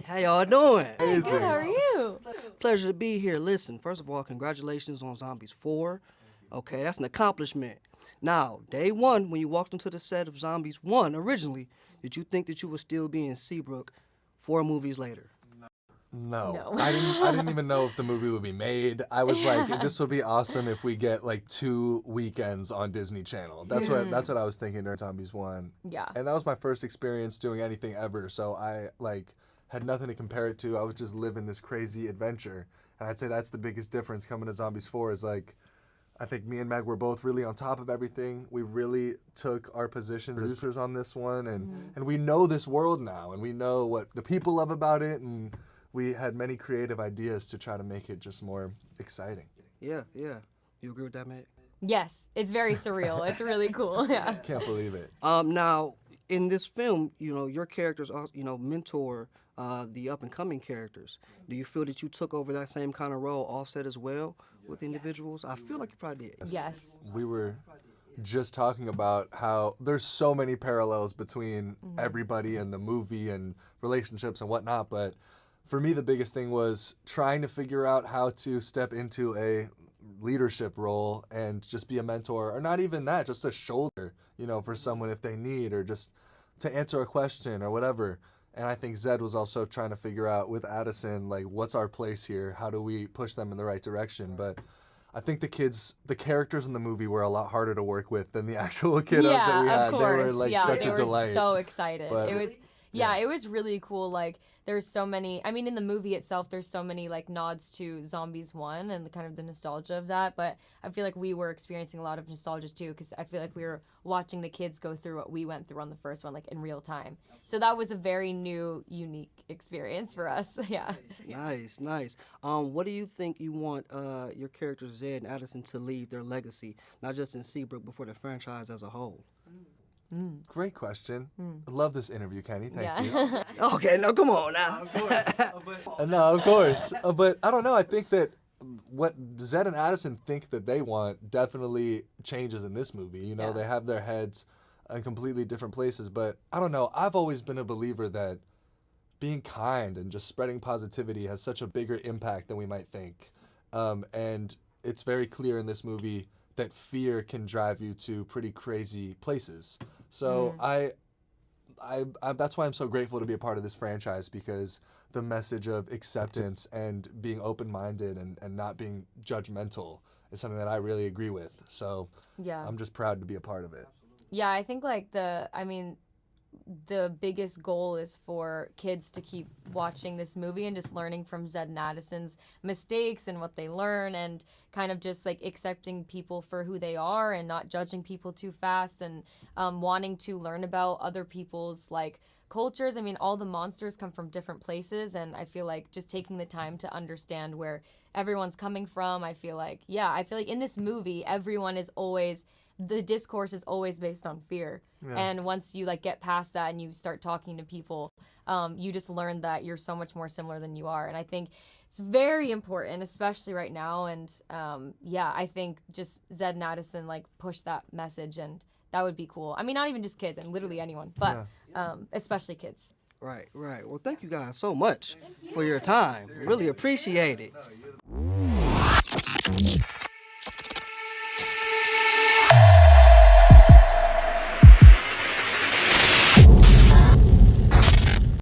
How y'all doing? Good, how are you? Pleasure to be here. Listen, first of all, congratulations on Zombies 4. Okay, that's an accomplishment. Now, day one, when you walked into the set of Zombies 1 originally, did you think that you would still be in Seabrook 4 movies later? No. I didn't even know if the movie would be made. I was like, this would be awesome if we get like 2 weekends on Disney Channel. That's what I was thinking during Zombies 1. Yeah. And that was my first experience doing anything ever, so I like had nothing to compare it to. I was just living this crazy adventure. And I'd say that's the biggest difference coming to Zombies 4 is like I think me and Meg were both really on top of everything. We really took our positions as producers on this one and we know this world now and we know what the people love about it and we had many creative ideas to try to make it just more exciting. Yeah. You agree with that, Meg? Yes, it's very surreal. It's really cool. Yeah. Can't believe it. Now, in this film, your characters, mentor the up-and-coming characters. Do you feel that you took over that same kind of role offset as well with individuals? I feel like you probably did. Yes. We were just talking about how there's so many parallels between everybody and the movie and relationships and whatnot, but for me the biggest thing was trying to figure out how to step into a leadership role and just be a mentor, or not even that, just a shoulder, for someone if they need, or just to answer a question or whatever. And I think Zed was also trying to figure out with Addison, like, what's our place here? How do we push them in the right direction? But I think the characters in the movie were a lot harder to work with than the actual kiddos that we had. Of course. They were like such a delight. They were so excited. But, it was really cool. Like, there's so many, in the movie itself, there's so many, like, nods to Zombies 1 and kind of the nostalgia of that, but I feel like we were experiencing a lot of nostalgia, too, because I feel like we were watching the kids go through what we went through on the first one, like, in real time. So that was a very new, unique experience for us, yeah. Nice. What do you think you want your characters, Zed and Addison, to leave their legacy, not just in Seabrook, but for the franchise as a whole? Great question. I love this interview, Kenny. Thank you. Okay, no, come on now. No, of course. But I don't know. I think that what Zed and Addison think that they want definitely changes in this movie. They have their heads in completely different places. But I don't know. I've always been a believer that being kind and just spreading positivity has such a bigger impact than we might think. And it's very clear in this movie that fear can drive you to pretty crazy places. So I that's why I'm so grateful to be a part of this franchise, because the message of acceptance and being open-minded and not being judgmental is something that I really agree with. So I'm just proud to be a part of it. Yeah, I think like the biggest goal is for kids to keep watching this movie and just learning from Zed and Addison's mistakes and what they learn, and kind of just like accepting people for who they are and not judging people too fast, and wanting to learn about other people's like cultures. All the monsters come from different places, and I feel like just taking the time to understand where everyone's coming from. I feel like in this movie the discourse is always based on fear. And once you like get past that and you start talking to people, you just learn that you're so much more similar than you are. And I think it's very important, especially right now. And I think just Zed and Addison like push that message, and that would be cool. Not even just kids, and literally anyone, but especially kids. Right. Well, thank you guys so much for your time. Really appreciate it.